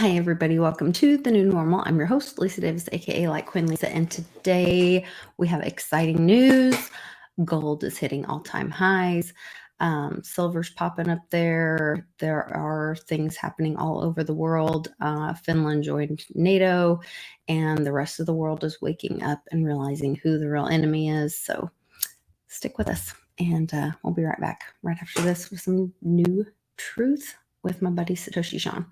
Hi, everybody. Welcome to The New Normal. I'm your host, Lisa Davis, aka Litecoin Lisa, and today we have exciting news. Gold is hitting all-time highs. Silver's popping up there. There are things happening all over the world. Finland joined NATO, and the rest of the world is waking up and realizing who the real enemy is. So stick with us, and we'll be right back right after this with some new truth with my buddy Satoshi Sean.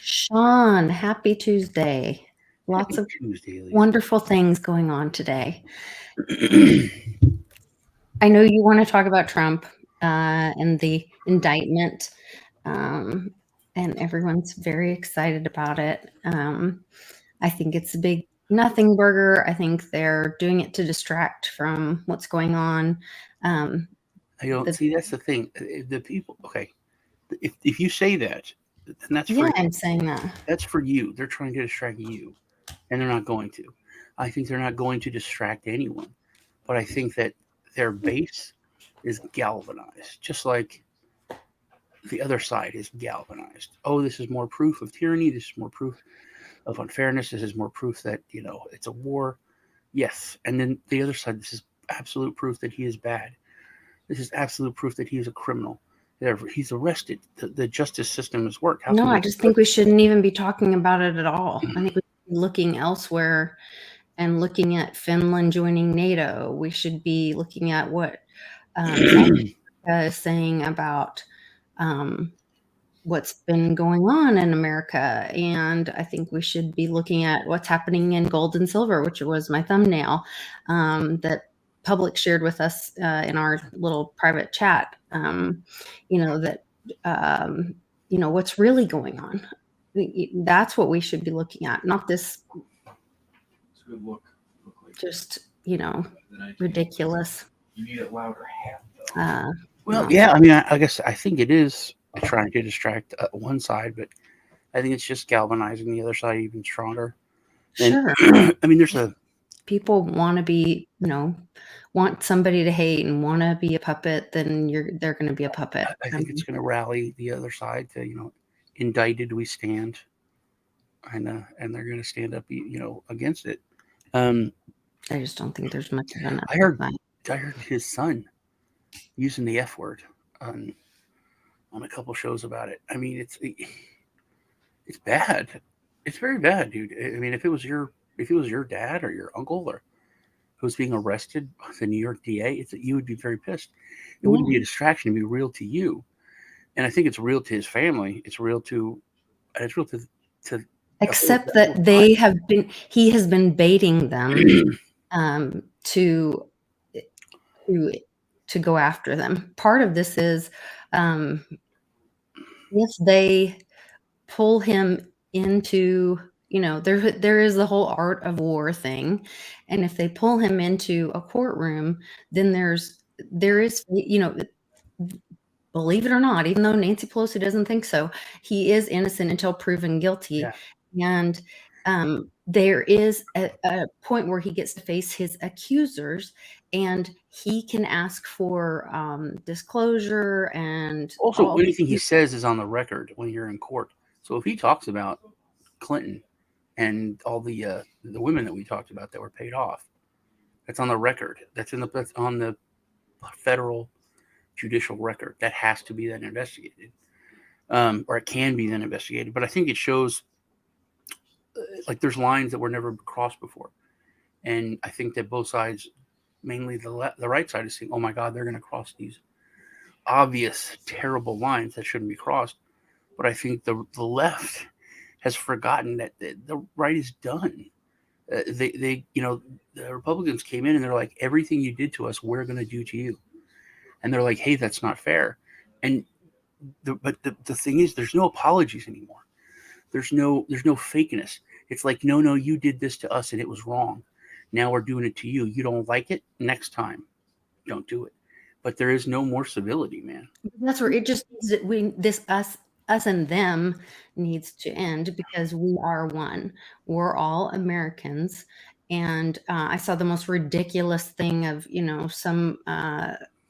Sean, happy Tuesday. Lots of wonderful things going on today. I know you want to talk about Trump and the indictment, and everyone's very excited about it. I think it's a big nothing burger. I think they're doing it to distract from what's going on. I don't see. That's the thing. The people. Okay, if you say that, then that's for you. I'm saying that. That's for you. They're trying to distract you, and they're not going to. I think they're not going to distract anyone, but I think that their base is galvanized, just like the other side is galvanized. Oh, this is more proof of tyranny. This is more proof of unfairness. This is more proof that it's a war. Yes, and then the other side. This is absolute proof that he is bad. This is absolute proof that he is a criminal. He's arrested. The justice system has worked. No, I just think we shouldn't even be talking about it at all. I think we should be looking elsewhere and looking at Finland joining NATO. We should be looking at what is saying about what's been going on in America. And I think we should be looking at what's happening in gold and silver, which was my thumbnail that Public shared with us in our little private chat, what's really going on. That's what we should be looking at, not this It's a good look like just, ridiculous. You need it louder yeah, I mean, I guess I think it is trying to distract one side, but I think it's just galvanizing the other side even stronger. Sure. I mean, there's people want to be, want somebody to hate and want to be a puppet, then they're going to be a puppet. I think it's going to rally the other side to, indicted we stand, and they're going to stand up, against it. I just don't think there's much of an. I heard his son using the F word on a couple shows about it. I mean, it's bad. It's very bad, dude. I mean, if it was your dad or your uncle or who was being arrested by the New York DA, you would be very pissed. It wouldn't be a distraction. It'd be real to you. And I think it's real to his family. It's real to except that he has been baiting them to go after them. Part of this is if they pull him into, there is the whole art of war thing. And if they pull him into a courtroom, then there is, believe it or not, even though Nancy Pelosi doesn't think so, he is innocent until proven guilty. Yeah. And there is a point where he gets to face his accusers, and he can ask for disclosure. And also, anything he says is on the record when you're in court. So if he talks about Clinton and all the women that we talked about that were paid off, that's on the record. That's on the federal judicial record. That has to be then investigated, or it can be then investigated. But I think it shows like there's lines that were never crossed before, and I think that both sides, mainly the right side, is saying, "Oh my God, they're going to cross these obvious terrible lines that shouldn't be crossed." But I think the left has forgotten that the right is done. The Republicans came in and they're like, everything you did to us, we're going to do to you. And they're like, hey, that's not fair. And the thing is, there's no apologies anymore. There's no fakeness. It's like, no, you did this to us and it was wrong. Now we're doing it to you. You don't like it? Next time, don't do it. But there is no more civility, man. That's where it just us and them needs to end, because we are one. We're all Americans. And I saw the most ridiculous thing of, some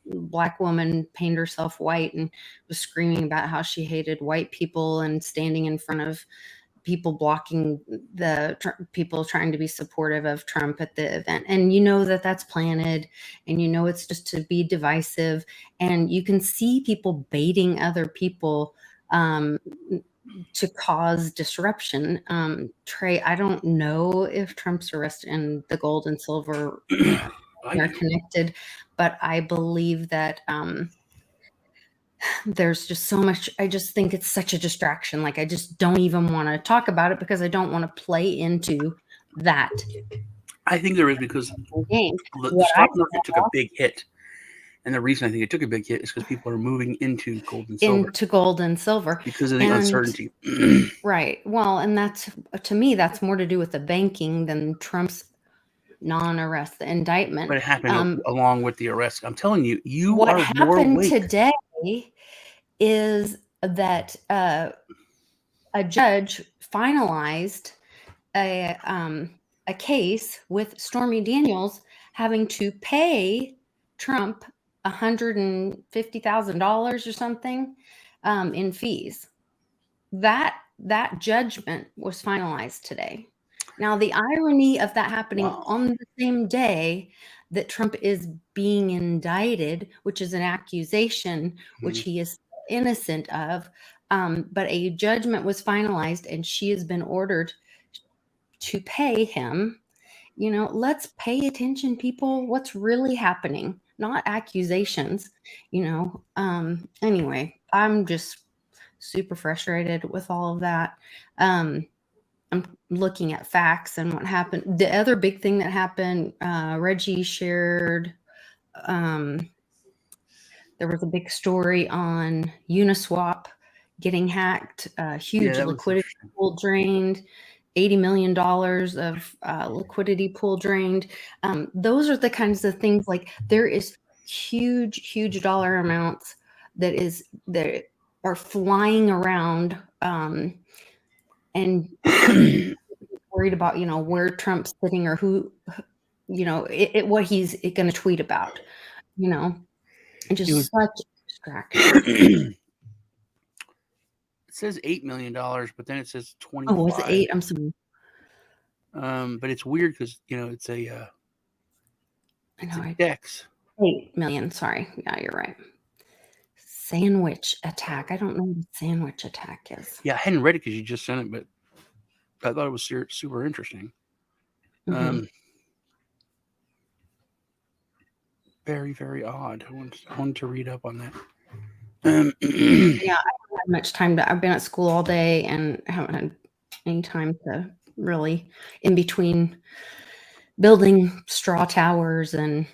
Black woman painted herself white and was screaming about how she hated white people and standing in front of people blocking the people trying to be supportive of Trump at the event. And that's planted, and it's just to be divisive. And you can see people baiting other people to cause disruption. Trey, I don't know if Trump's arrest and the gold and silver are connected, but I believe that there's just so much. I just think it's such a distraction. Like, I just don't even want to talk about it because I don't want to play into that. I think there is, because game. the stock market took a big hit. And the reason I think it took a big hit is because people are moving into gold and silver. Because of the uncertainty. Right. Well, and that's, to me, that's more to do with the banking than Trump's non-arrest, the indictment. But it happened along with the arrest. I'm telling you, what are more happened awake. Today is that a judge finalized a case with Stormy Daniels having to pay Trump $150,000 or something in fees. That judgment was finalized today. Now, the irony of that happening on the same day that Trump is being indicted, which is an accusation which he is innocent of, but a judgment was finalized and she has been ordered to pay him. Let's pay attention, people. What's really happening, not accusations. Anyway, I'm just super frustrated with all of that. I'm looking at facts and what happened. The other big thing that happened, Reggie shared, there was a big story on Uniswap getting hacked, huge liquidity pool drained, $80 million of liquidity pool drained. Those are the kinds of things, like, there is huge dollar amounts that are flying around, and worried about, where Trump's sitting or who, what he's going to tweet about, just such a distraction. It says $8 million, but then it says 25. Oh, was it 8? I'm sorry. But it's weird because, it's a DEX. 8 million. Sorry. Yeah, you're right. Sandwich attack. I don't know what sandwich attack is. Yeah, I hadn't read it because you just sent it, but I thought it was super interesting. Very, very odd. I wanted to read up on that. Yeah, I haven't had much time I've been at school all day and haven't had any time to really, in between building straw towers and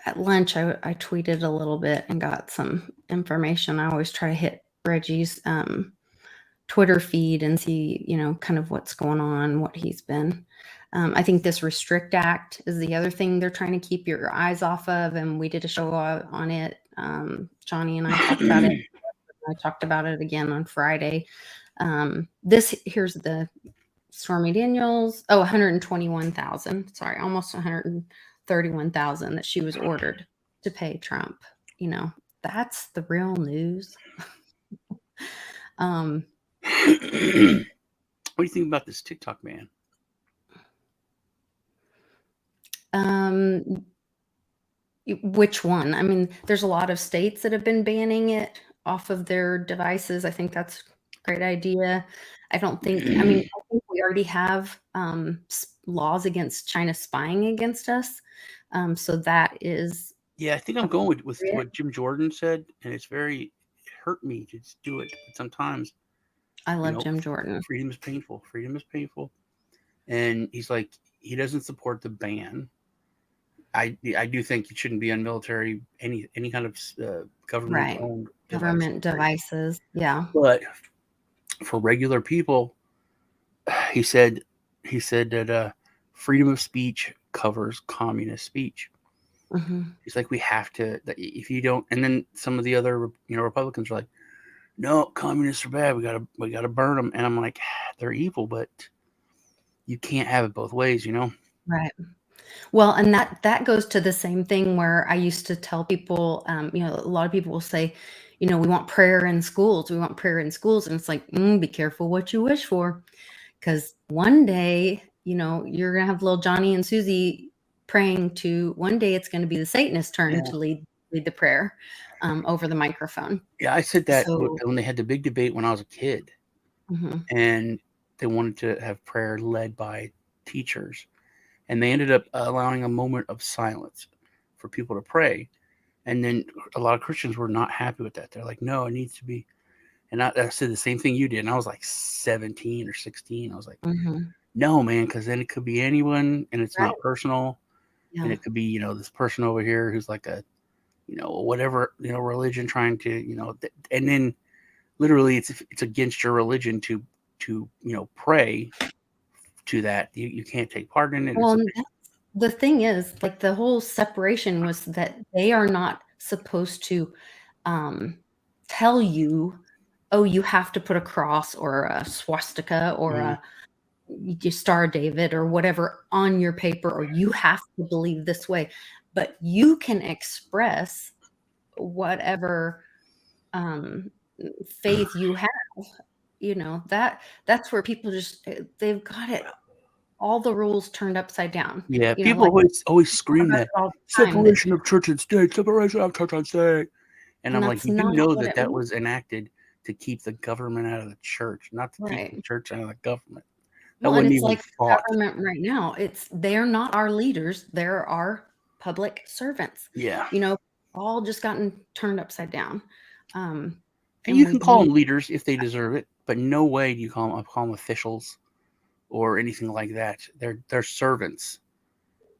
at lunch, I tweeted a little bit and got some information. I always try to hit Reggie's Twitter feed and see, kind of what's going on, what he's been. I think this Restrict Act is the other thing they're trying to keep your eyes off of, and we did a show on it. Johnny and I talked about it. I talked about it again on Friday. Here's the Stormy Daniels. 121,000. Sorry, almost 131,000 that she was ordered to pay Trump. That's the real news. What do you think about this TikTok ban? Which one? I mean, there's a lot of states that have been banning it off of their devices. I think that's a great idea. I think we already have laws against China spying against us. So that is. Yeah, I think I'm going with what Jim Jordan said, and it hurt me to just do it. But sometimes I love Jim Jordan. Freedom is painful. Freedom is painful. And he's like, he doesn't support the ban. I do think it shouldn't be on military any kind of government Right. owned Government devices. Yeah. But for regular people, he said that freedom of speech covers communist speech. Hmm. He's like, we have to. If you don't, and then some of the other Republicans are like, no, communists are bad. We gotta burn them. And I'm like, they're evil, but you can't have it both ways, Right. Well, and that goes to the same thing where I used to tell people, a lot of people will say, we want prayer in schools. We want prayer in schools. And it's like, be careful what you wish for. Because one day, you're going to have little Johnny and Susie praying to, one day it's going to be the Satanist's turn Yeah. to lead the prayer over the microphone. Yeah, I said that So, when they had the big debate when I was a kid, mhm. and they wanted to have prayer led by teachers, and they ended up allowing a moment of silence for people to pray. And then a lot of Christians were not happy with that. They're like, no, it needs to be. And I said the same thing you did. And I was like 17 or 16. I was like, Mhm. no, man, because then it could be anyone and it's Right. not personal. And Yeah. it could be, this person over here who's like a, whatever, religion trying to, and then literally it's against your religion to pray to that. You can't take part in it. Well, and the thing is, like, the whole separation was that they are not supposed to tell you, oh, you have to put a cross or a swastika or a Star of David or whatever on your paper, or you have to believe this way. But you can express whatever um, faith you have. That's where people they've got it, all the rules turned upside down. Yeah, people Like, always we talk scream about that it all the time, that separation of church and state, separation of church and state. And I'm like, that's you do not know what that it was enacted to keep the government out of the church, not to keep the right. church out of the government. That Well, and wasn't it's even like the thought. government right now. They're not our leaders. They're our public servants. Yeah. All just gotten turned upside down. And And you we can call need them leaders if they deserve it, but no way do you call them officials or anything like that. They're servants.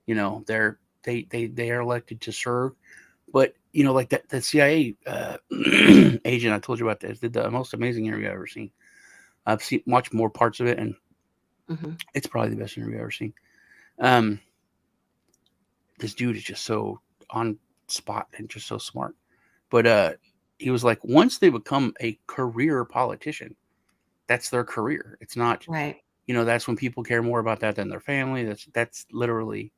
They are elected to serve. But like that the CIA agent I told you about this did the most amazing interview I've ever seen. I've watched more parts of it, and Mhm. it's probably the best interview I've ever seen. Um, this dude is just so on spot and just so smart. But he was like, once they become a career politician, that's their career. It's not, Right. that's when people care more about that than their family. That's literally,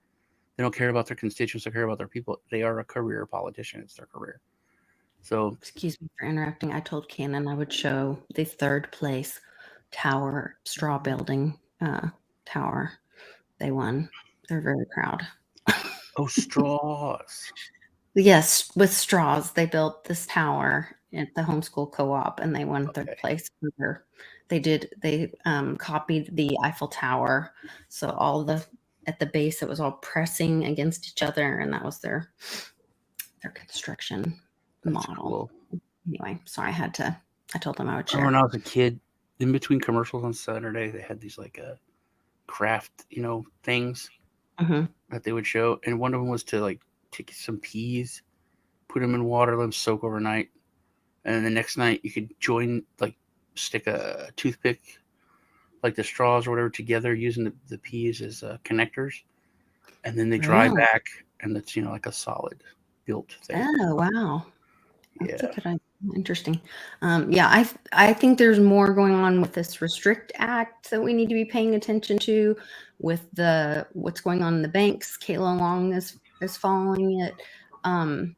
they don't care about their constituents. They care about their people. They are a career politician. It's their career. So Excuse me for interrupting. I told Cannon I would show the third place tower, straw building tower. They won. They're very proud. straws. Yes, with straws, they built this tower at the homeschool co-op, and they won third Okay. place. They copied the Eiffel Tower, so at the base it was all pressing against each other, and that was their construction That's model. cool. Anyway, sorry, I told them I would When share. I was a kid, in between commercials on Saturday, they had these like craft, things Hmm. that they would show, and one of them was to like take some peas, put them in water, let them soak overnight, and then the next night you could stick a toothpick, like the straws or whatever, together using the peas as connectors, and then they dry Really? back, and it's like a solid built thing. Oh, wow. That's a Yeah. good idea. Interesting. Yeah, I think there's more going on with this Restrict Act that we need to be paying attention to, with what's going on in the banks. Kayla Long is following it. Um,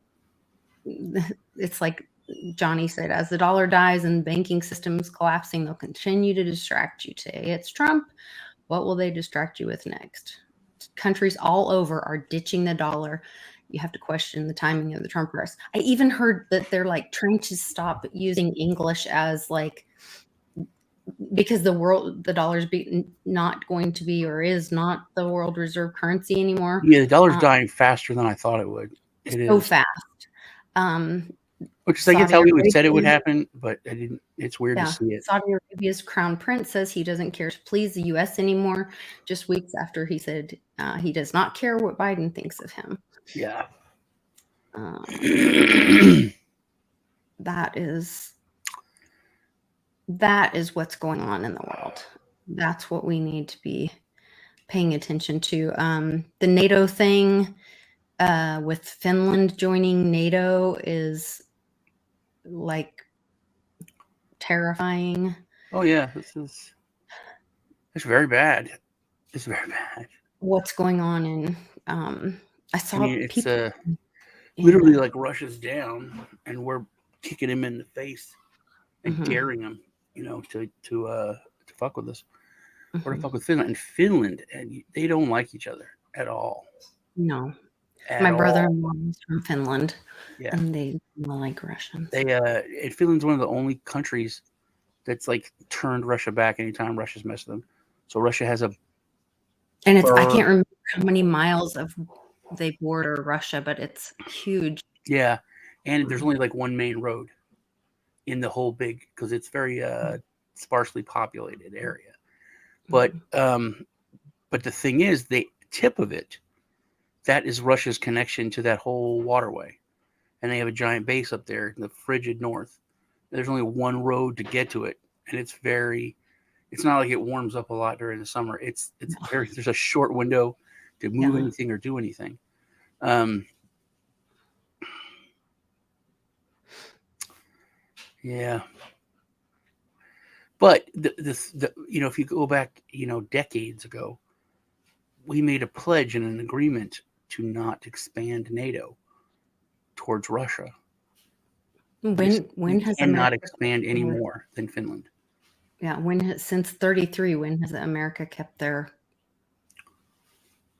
it's like Johnny said, as the dollar dies and banking systems collapsing, they'll continue to distract you. Today it's Trump. What will they distract you with next? Countries all over are ditching the dollar. You have to question the timing of the Trump press. I even heard that they're like trying to stop using English as like, because the dollar's not going to be, or is not, the world reserve currency anymore. Yeah, the dollar's dying faster than I thought it would. It So is. fast. Um, Which is, I guess, Saudi how we would said it would Arabia, happen, but I didn't. It's weird to yeah, see it. Saudi Arabia's crown prince says he doesn't care to please the U.S. anymore. Just weeks after he said he does not care what Biden thinks of him. Yeah. That is what's going on in the world. That's what we need to be paying attention to. The NATO thing with Finland joining NATO is like terrifying. Oh yeah, it's very bad. It's very bad. What's going on in I I saw mean, it's people literally like Russia's down, and we're kicking him in the face and Mhm. daring him, to fuck with us or to Mhm. fuck with Finland. And Finland, and they don't like each other at all. No. At My all. brother-in-law is from Finland, Yeah. and they don't like Russians. And Finland's one of the only countries that's like turned Russia back anytime Russia's messed with them. So Russia has a And it's I can't remember how many miles of they border Russia, but it's huge. Yeah, and there's only like one main road in the whole big, because it's very sparsely populated area. But the thing is, the tip of it, that is Russia's connection to that whole waterway, and they have a giant base up there in the frigid north. There's only one road to get to it, and it's not like it warms up a lot during the summer. It's very, there's a short window to move anything or do anything. Yeah. But if you go back, decades ago, we made a pledge and an agreement to not expand NATO towards Russia. When has cannot America expand any more than Finland. Yeah, since 33, when has America kept their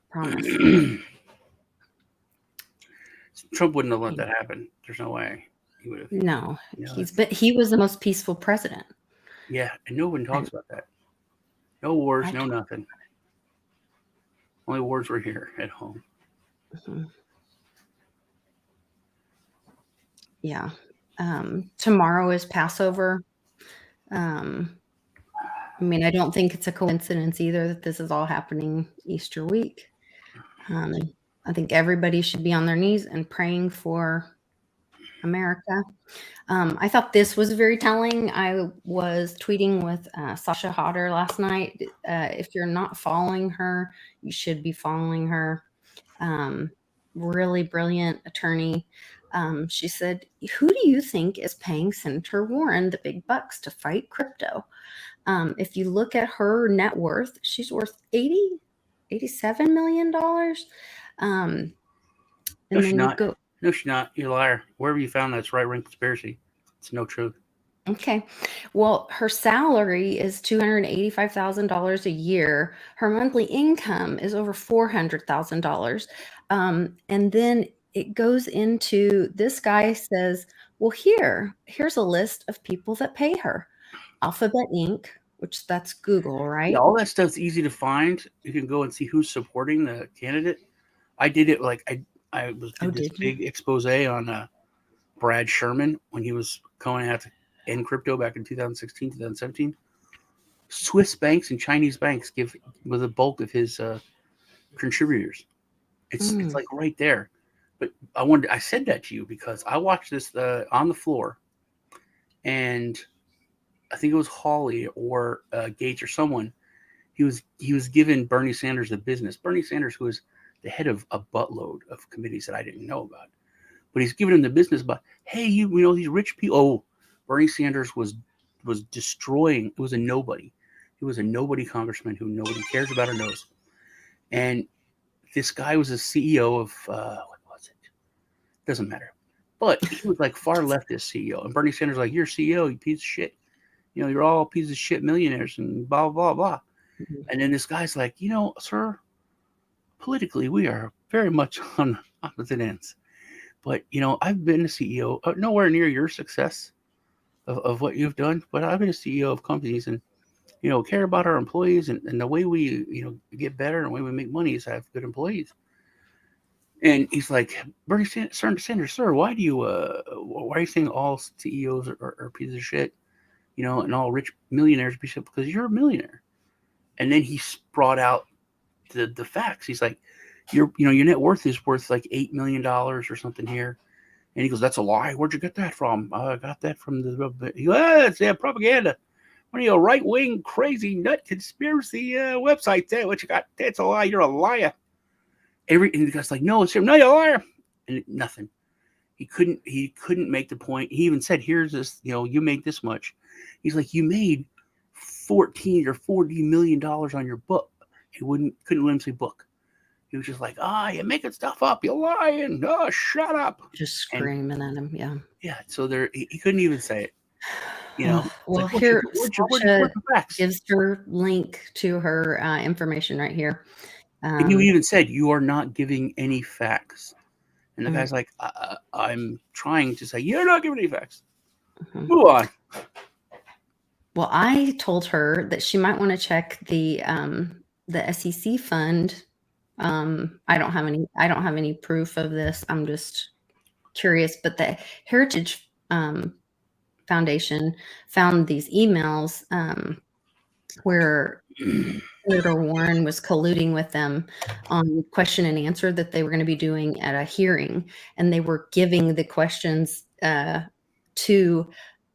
promise? Trump wouldn't have let that happen. There's no way he would have. No, he was the most peaceful president. Yeah, and no one talks about that. No wars, no nothing. Only wars were here at home. Mm-hmm. Yeah. Tomorrow is Passover. I mean, I don't think it's a coincidence either that this is all happening Easter week. I think everybody should be on their knees and praying for America. I thought this was very telling. I was tweeting with Sasha Hodder last night. If you're not following her, you should be following her. Really brilliant attorney. She said, "Who do you think is paying Senator Warren the big bucks to fight crypto? If you look at her net worth, she's worth $87 million. And then you go, no, she's not. You're a liar. Wherever you found that's right wing conspiracy. It's no truth. Okay. Well, her salary is $285,000 a year. Her monthly income is over $400,000. And then it goes into, this guy says, well, here's a list of people that pay her. Alphabet Inc., which that's Google, right? Yeah, all that stuff's easy to find. You can go and see who's supporting the candidate. I did it did this big expose on Brad Sherman when he was going out to end crypto back in 2016, 2017. Swiss banks and Chinese banks was the bulk of his contributors. It's like right there. But I said that to you because I watched this on the floor, and I think it was Hawley or Gates or someone. He was giving Bernie Sanders the business. Bernie Sanders, who is the head of a buttload of committees that I didn't know about, but he's giving him the business about, hey, you know these rich people. Oh, Bernie Sanders was destroying. It was a nobody. He was a nobody congressman who nobody cares about or knows. And this guy was a CEO of what was it? Doesn't matter. But he was like far leftist CEO, and Bernie Sanders was like, you're CEO, you piece of shit. You're all pieces of shit millionaires and blah, blah, blah. Mm-hmm. And then this guy's like, sir, politically, we are very much on opposite ends. But, I've been a CEO, nowhere near your success of what you've done, but I've been a CEO of companies and, care about our employees and the way we, get better and the way we make money is have good employees. And he's like, Bernie Sanders, sir, why are you saying all CEOs are pieces of shit, and all rich millionaires are pieces of shit? Because you're a millionaire. And then he brought out the facts. He's like, your net worth is worth like $8 million or something here. And he goes, that's a lie. Where'd you get that from? I got that from he goes, that's propaganda. One of your right-wing crazy nut conspiracy websites. What you got? That's a lie. You're a liar. And the guy's like, no, it's him. No, you're a liar. And nothing. He couldn't make the point. He even said, here's this, you made this much. He's like, you made $14 or $40 million on your book. He couldn't let him say book. He was just like, you're making stuff up. You're lying. Oh, shut up. Just screaming at him. Yeah. Yeah. So he couldn't even say it. Well, like, here where's the facts? gives her link to her information right here. And you even said you are not giving any facts. And the guy's like, I'm trying to say you're not giving any facts. Move on. Well, I told her that she might want to check the SEC fund. I don't have any proof of this. I'm just curious, but the Heritage Foundation found these emails where Senator Warren was colluding with them on question and answer that they were going to be doing at a hearing, and they were giving the questions to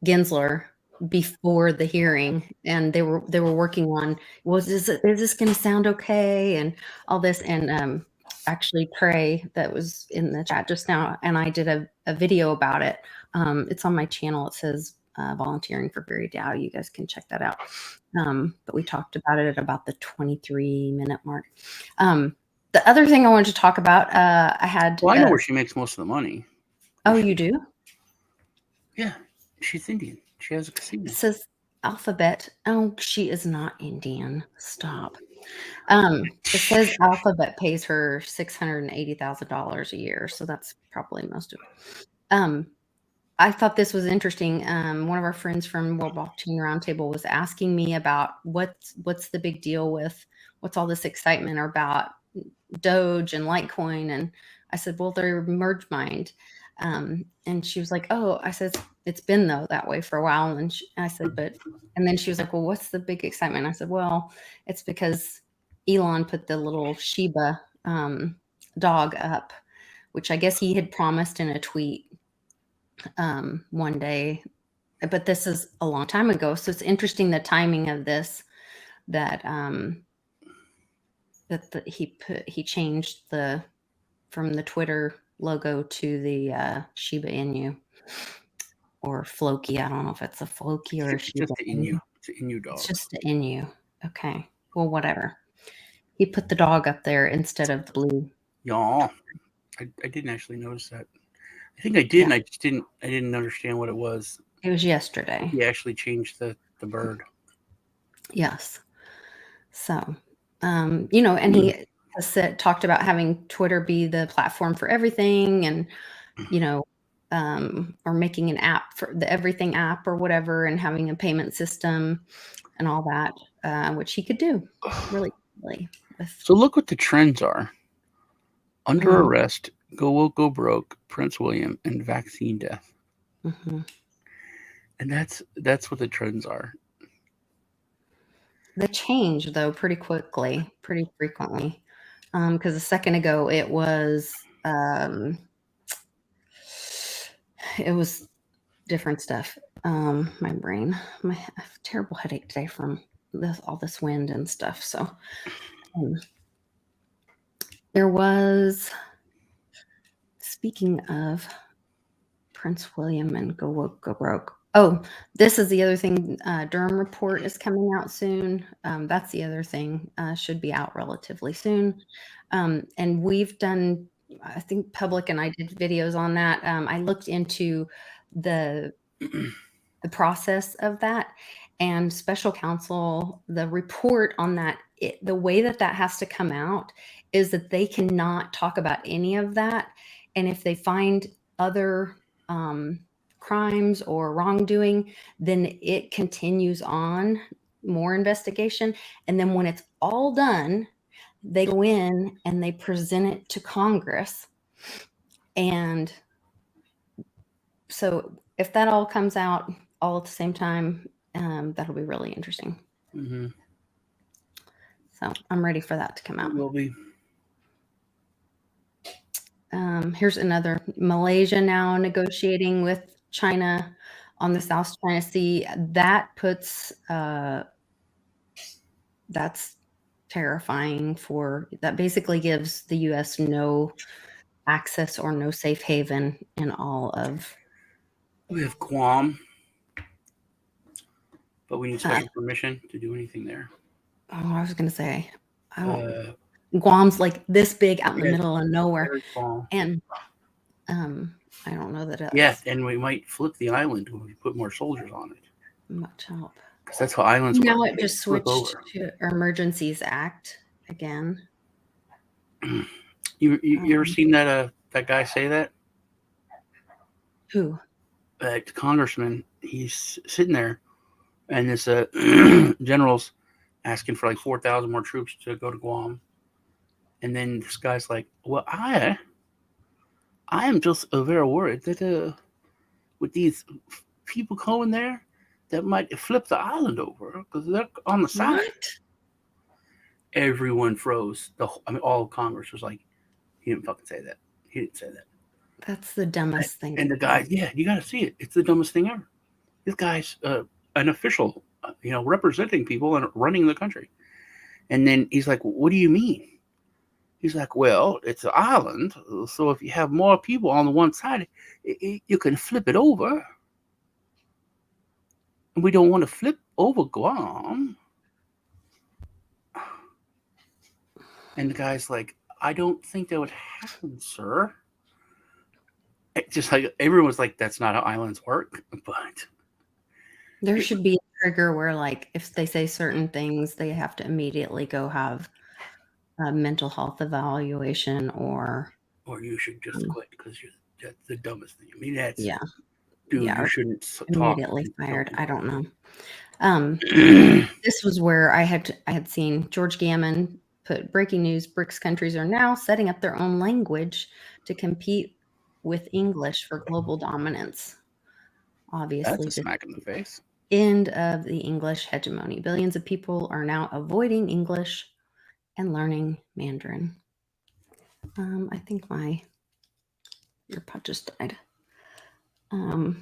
Gensler before the hearing, and they were working on, is this going to sound okay, and all this. And actually, Trey, that was in the chat just now, and I did a video about it. It's on my channel. It says volunteering for Barry Dow. You guys can check that out. But we talked about it at about the 23-minute mark. The other thing I wanted to talk about, I had. Well, I know where she makes most of the money. Oh, you do? Yeah, she's Indian. She has a casino. It says Alphabet. Oh, she is not Indian. Stop. It says Alphabet pays her $680,000 a year, so that's probably most of it. I thought this was interesting. One of our friends from World Blockchain Roundtable was asking me about what's the big deal with what's all this excitement about Doge and Litecoin, and I said, well, they're merge mined. And she was like, oh, I said, it's been though that way for a while. And I said, and then she was like, well, what's the big excitement? I said, well, it's because Elon put the little Shiba dog up, which I guess he had promised in a tweet one day, but this is a long time ago. So it's interesting the timing of this, that he changed from the Twitter logo to the Shiba Inu or Floki. I don't know if it's a Floki or a Shiba Inu. It's an Inu dog. It's just an Inu. Okay. Well, whatever. He put the dog up there instead of the blue. Yeah. I didn't actually notice that. I think I did, and I didn't understand what it was. It was yesterday. He actually changed the bird. Yes. So, and he talked about having Twitter be the platform for everything, and, or making an app for the everything app or whatever, and having a payment system and all that, which he could do really. So look what the trends are. Under arrest, go woke, go broke, Prince William, and vaccine death. Mm-hmm. And that's what the trends are. They change though pretty quickly, pretty frequently. Because a second ago it was different stuff. My brain, I have a terrible headache today from all this wind and stuff. So there was, speaking of Prince William and go woke, go broke. Oh, this is the other thing. Durham report is coming out soon. That's the other thing. Should be out relatively soon. And we've done, I think Public and I did videos on that. I looked into the process of that, and special counsel, the report on that, the way that has to come out is that they cannot talk about any of that. And if they find other crimes or wrongdoing, then it continues on, more investigation. And then when it's all done, they go in and they present it to Congress And so if that all comes out all at the same time, that'll be really interesting. Mm-hmm. So I'm ready for that to come out. It will be. Here's another. Malaysia now negotiating with China on the South China Sea. That puts that's terrifying. That basically gives the U.S. no access or no safe haven in all of. We have Guam, but we need special permission to do anything there. Oh, I was going to say, Guam's like this big out in the middle of nowhere, very small. and I don't know that. Yeah, and we might flip the island when we put more soldiers on it. Much help. Because that's how islands now work. It just switched to Emergencies Act again. You ever seen that guy say that? Who? That congressman. He's sitting there, and this general's asking for like 4,000 more troops to go to Guam, and then this guy's like, "Well, I am just very worried that with these people going there, that might flip the island over because they're on the side." What? Everyone froze. All of Congress was like, "He didn't fucking say that. He didn't say that." That's the dumbest thing. And the guy, yeah, you got to see it. It's the dumbest thing ever. This guy's an official, representing people and running the country. And then he's like, "What do you mean?" He's like, "Well, it's an island, so if you have more people on the one side, you can flip it over. And we don't want to flip over Guam." And the guy's like, "I don't think that would happen, sir." It just like everyone was like, "That's not how islands work." But there should be a trigger where, like, if they say certain things, they have to immediately go have a mental health evaluation, or you should just quit because that's the dumbest thing. I mean, that's dude. Yeah, you shouldn't immediately talk fired. I don't know. This was where I had seen George Gammon put breaking news: BRICS countries are now setting up their own language to compete with English for global dominance. Obviously, That's a smack in the face. End of the English hegemony. Billions of people are now avoiding English and learning Mandarin. I think my earpod just died. Where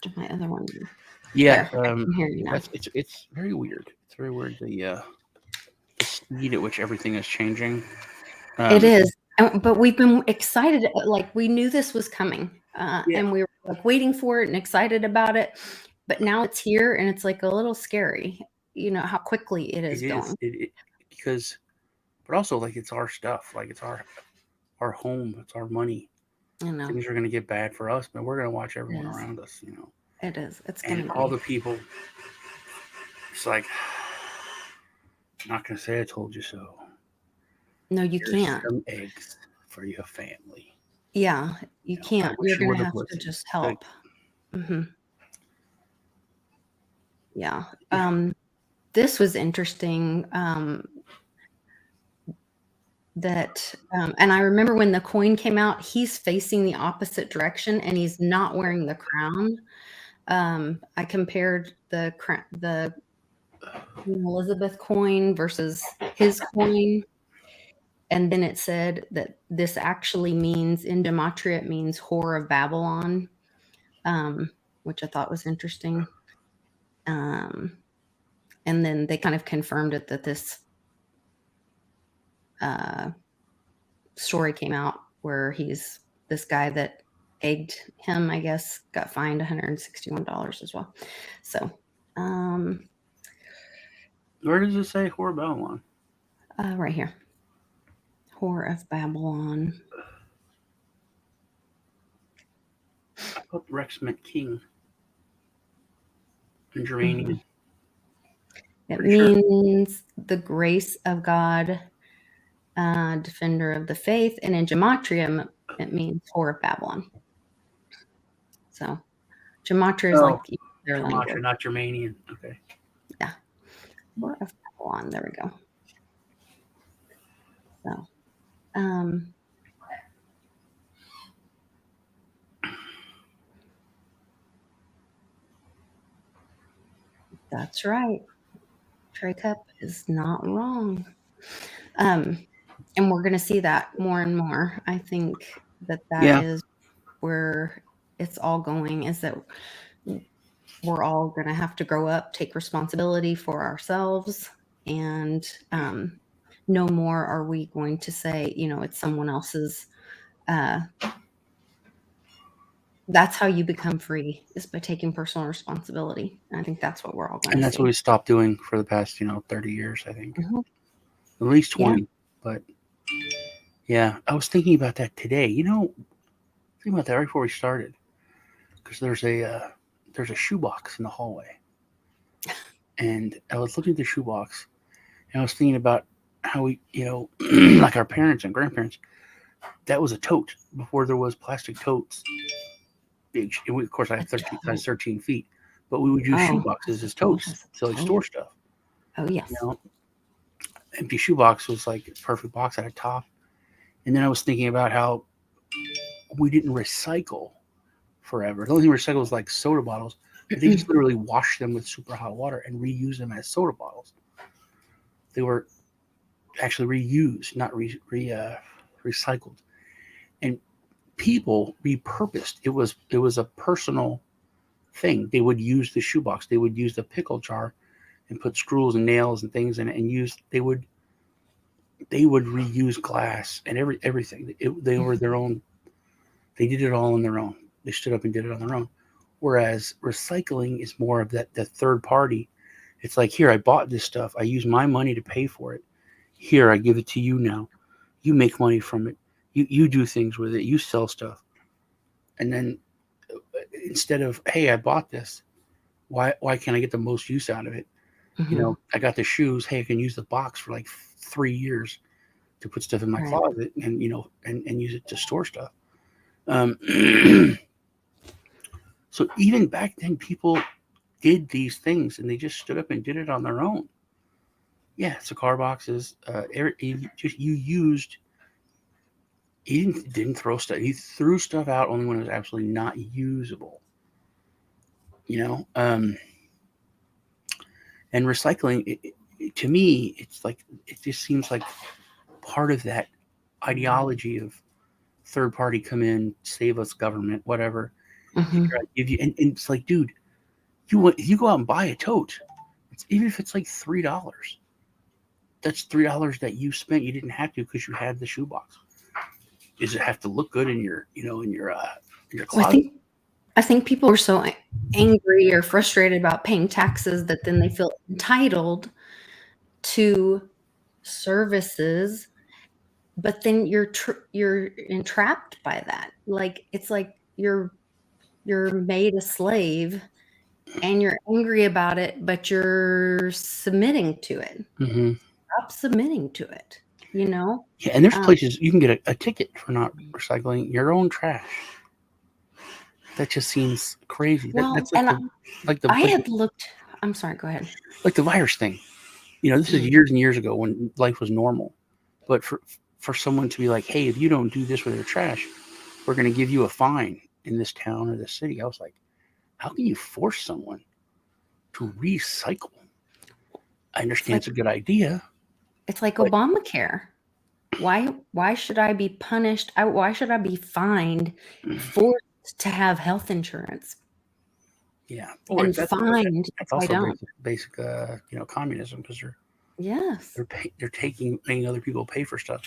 did my other one go? Yeah, I can hear you now. It's very weird. It's very weird the speed at which everything is changing. It is, but we've been excited. Like, we knew this was coming, and we were like waiting for it and excited about it. But now it's here, and it's like a little scary. You know how quickly it is going. Because, but also like it's our stuff. Like it's our home. It's our money. I know things are going to get bad for us, but we're going to watch everyone around us. It is. It's going to be all the people. It's like, I'm not going to say I told you so. No, you can't. Some eggs for your family. Yeah, you can't. You're going to have to just help. Yeah. This was interesting. And I remember when the coin came out, he's facing the opposite direction and he's not wearing the crown. I compared the Queen Elizabeth coin versus his coin. And then it said that this actually means, in gematria, it means whore of Babylon, which I thought was interesting. And then they kind of confirmed it, that this story came out where this guy that egged him, I guess, got fined $161 as well. So, where does it say whore of Babylon? Right here. Whore of Babylon. I thought Rex meant king in Germanian. It means the grace of God, defender of the faith, and in gematria it means whore of Babylon. So gematria is like their language. Not Germanian. Okay. Yeah. Whore of Babylon. There we go. So That's right. Trey Cup is not wrong. And we're going to see that more and more. I think that Yeah. is where it's all going, is that we're all going to have to grow up, take responsibility for ourselves, and no more are we going to say, it's someone else's. That's how you become free, is by taking personal responsibility. And I think that's what we're all going And to that's see. what we stopped doing for the past, 30 years, I think. Mhm. At least Yeah. 20. But yeah, I was thinking about that today. Thinking about that right before we started. Because there's a shoebox in the hallway. And I was looking at the shoebox, and I was thinking about how we, like our parents and grandparents, that was a tote before there was plastic totes. Big, of course, I have 13 feet, but we would use shoeboxes as totes to like store stuff. Oh, yes. Empty shoebox was like a perfect box at a top. And then I was thinking about how we didn't recycle forever. The only thing we recycle was like soda bottles. But they just literally washed them with super hot water and reuse them as soda bottles. They were actually reused, not recycled. And people repurposed. It was a personal thing. They would use the shoebox. They would use the pickle jar and put screws and nails and things in it, and they would reuse glass and everything. They were their own. They did it all on their own. They stood up and did it on their own. Whereas recycling is more of that third party. It's like, here, I bought this stuff. I use my money to pay for it. Here, I give it to you now. You make money from it. You do things with it. You sell stuff. And then instead of, hey, I bought this, why can't I get the most use out of it? Mhm. I got the shoes. Hey, I can use the box for like 3 years to put stuff in my closet and and use it to store stuff. So even back then, people did these things and they just stood up and did it on their own. Yeah, cigar boxes. You didn't throw stuff. You threw stuff out only when it was absolutely not usable. And recycling, to me, it's like, it just seems like part of that ideology of third party come in, save us, government, whatever. Mhm. Here, I give you, and it's like, dude, you go out and buy a tote. Even if it's like $3, that's $3 that you spent. You didn't have to because you had the shoebox. Does it have to look good in your closet? I think people are so angry or frustrated about paying taxes that then they feel entitled to services, but then you're entrapped by that. Like, it's like you're made a slave and you're angry about it, but you're submitting to it. Mm-hmm. Stop submitting to it. Yeah, and there's places you can get a ticket for not recycling your own trash. That just seems crazy. Well, That's and like I had looked. I'm sorry. Go ahead. like the virus thing. This is years and years ago when life was normal. But for someone to be like, hey, if you don't do this with your trash, we're going to give you a fine in this town or this city. I was like, how can you force someone to recycle? I understand it's a good idea. It's like Obamacare. Why should I be punished? Why should I be fined, forced to have health insurance? Yeah, And fined if that's I also don't. basic communism, because Yes. they're making other people pay for stuff.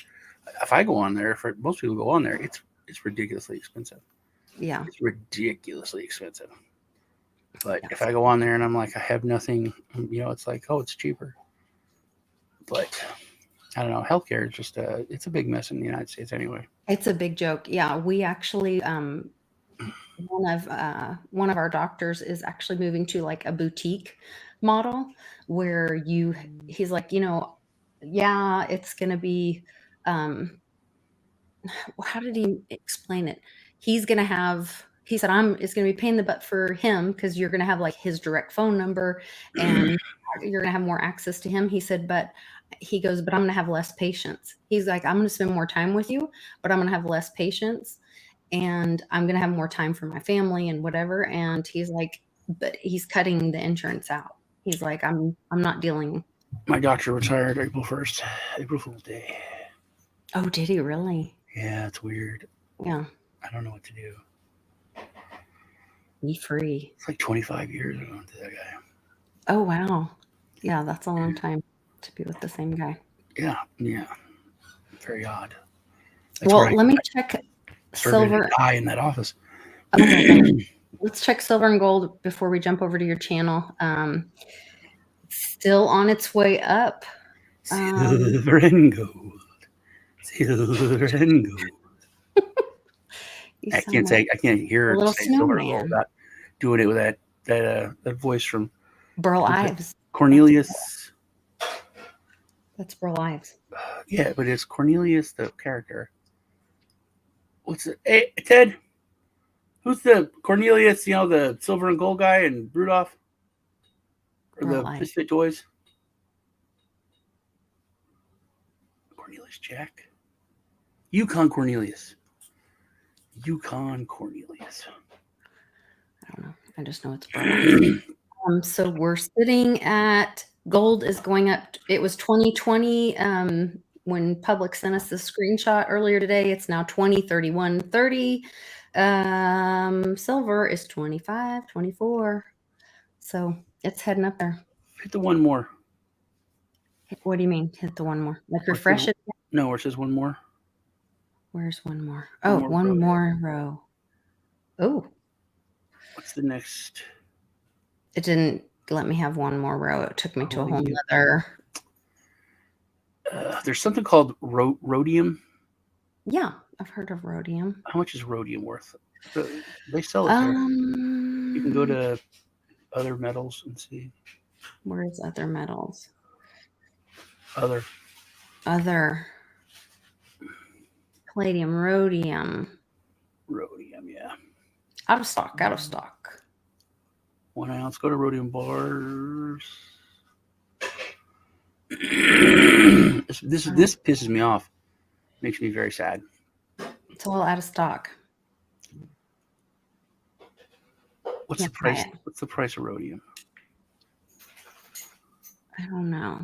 If I go on there, for most people go on there, it's ridiculously expensive. Yeah. It's ridiculously expensive. But Yes. if I go on there and I'm like, I have nothing, it's like, oh, it's cheaper. But I don't know. Healthcare is just it's a big mess in the United States anyway. It's a big joke. Yeah, we actually one of our doctors is actually moving to like a boutique model where he's like, yeah, it's going to be how did he explain it? He said, it's going to be paying the butt for him because you're going to have like his direct phone number and you're going to have more access to him. He said, but He goes, but I'm going to have less patience. He's like, I'm going to spend more time with you, but I'm going to have less patience, and I'm going to have more time for my family and whatever. And he's like, but he's cutting the insurance out. He's like, I'm not dealing. My doctor retired April 1st, April Fool's Day. Oh, did he really? Yeah, it's weird. Yeah. I don't know what to do. Be free. It's like 25 years ago to that guy. Oh, wow. Yeah, that's a long time to be with the same guy. Yeah. Very odd. Well, let me check silver. High in that office. Oh my goodness. Let's check silver and gold before we jump over to your channel. Still on its way up. Silver and gold. Silver and gold. I can't hear a little silver snowman without doing it with that voice from Burl Ives. Cornelius. That's Burl Ives. Yeah, but it's Cornelius the character. What's it? Hey, Ted. Who's the Cornelius? You know, the silver and gold guy and Rudolph, or Burl the Ives. Misfit Toys. Cornelius Jack. Yukon Cornelius. Yukon Cornelius. I don't know. I just know it's Burl Ives. So we're sitting at gold is going up. It was 2020 when Public sent us the screenshot earlier today. It's now 20, 31, 30. Silver is 25, 24. So it's heading up there. Hit the one more. What do you mean? Hit the one more? Like refresh it? No, where it says one more. Where's one more? Oh, one more row. Oh. What's the next? It didn't let me have one more row. It took me to a whole other. There's something called rhodium. Yeah, I've heard of rhodium. How much is rhodium worth? They sell it there. You can go to other metals and see. Where's other metals? Other. Palladium, rhodium. Rhodium, yeah. Out of stock. 1 ounce. Go to rhodium bars. This pisses me off. Makes me very sad. It's all out of stock. What's the price? What's the price of rhodium? I don't know.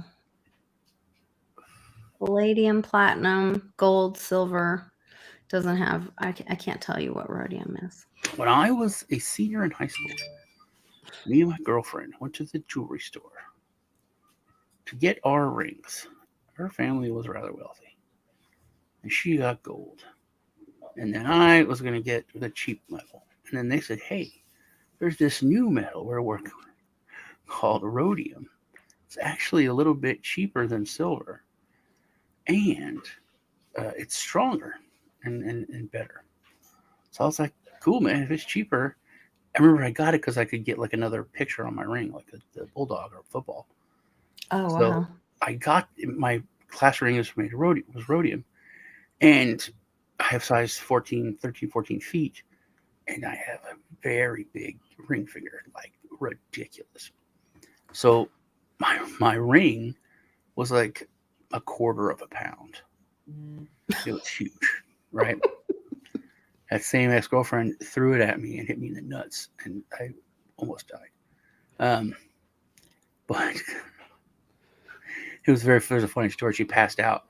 Palladium, platinum, gold, silver. Doesn't have. I can't tell you what rhodium is. When I was a senior in high school, me and my girlfriend went to the jewelry store to get our rings. Her family was rather wealthy, and she got gold. And then I was going to get the cheap metal. And then they said, hey, there's this new metal we're working with called rhodium. It's actually a little bit cheaper than silver. And it's stronger and better. So I was like, cool, man, if it's cheaper. I remember I got it because I could get like another picture on my ring, like the bulldog or football. Oh, so wow. I got my class ring was made of rhodium. And I have size 13, 14 feet. And I have a very big ring finger, like ridiculous. So my ring was like a quarter of a pound. It was huge, right? That same ex-girlfriend threw it at me and hit me in the nuts, and I almost died. But there's a funny story. She passed out.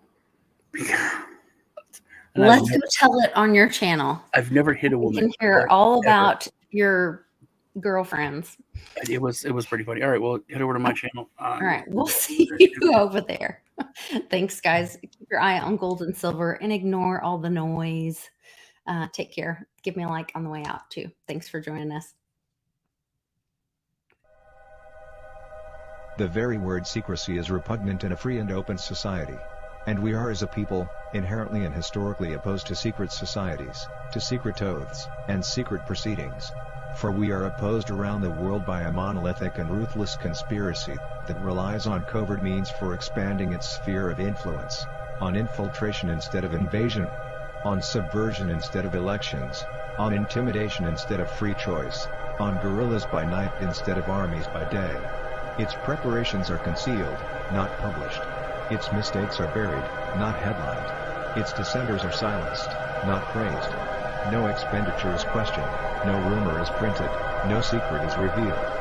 Let's go tell it on your channel. I've never hit a woman. You can hear all about your girlfriends. It was pretty funny. All right, well, head over to my channel. All right, we'll see you over there. Thanks, guys. Keep your eye on gold and silver and ignore all the noise. Take care. Give me a like on the way out, too. Thanks for joining us. The very word secrecy is repugnant in a free and open society. And we are as a people, inherently and historically opposed to secret societies, to secret oaths, and secret proceedings. For we are opposed around the world by a monolithic and ruthless conspiracy that relies on covert means for expanding its sphere of influence, on infiltration instead of invasion, on subversion instead of elections, on intimidation instead of free choice, on guerrillas by night instead of armies by day. Its preparations are concealed, not published. Its mistakes are buried, not headlined. Its dissenters are silenced, not praised. No expenditure is questioned, no rumor is printed, no secret is revealed.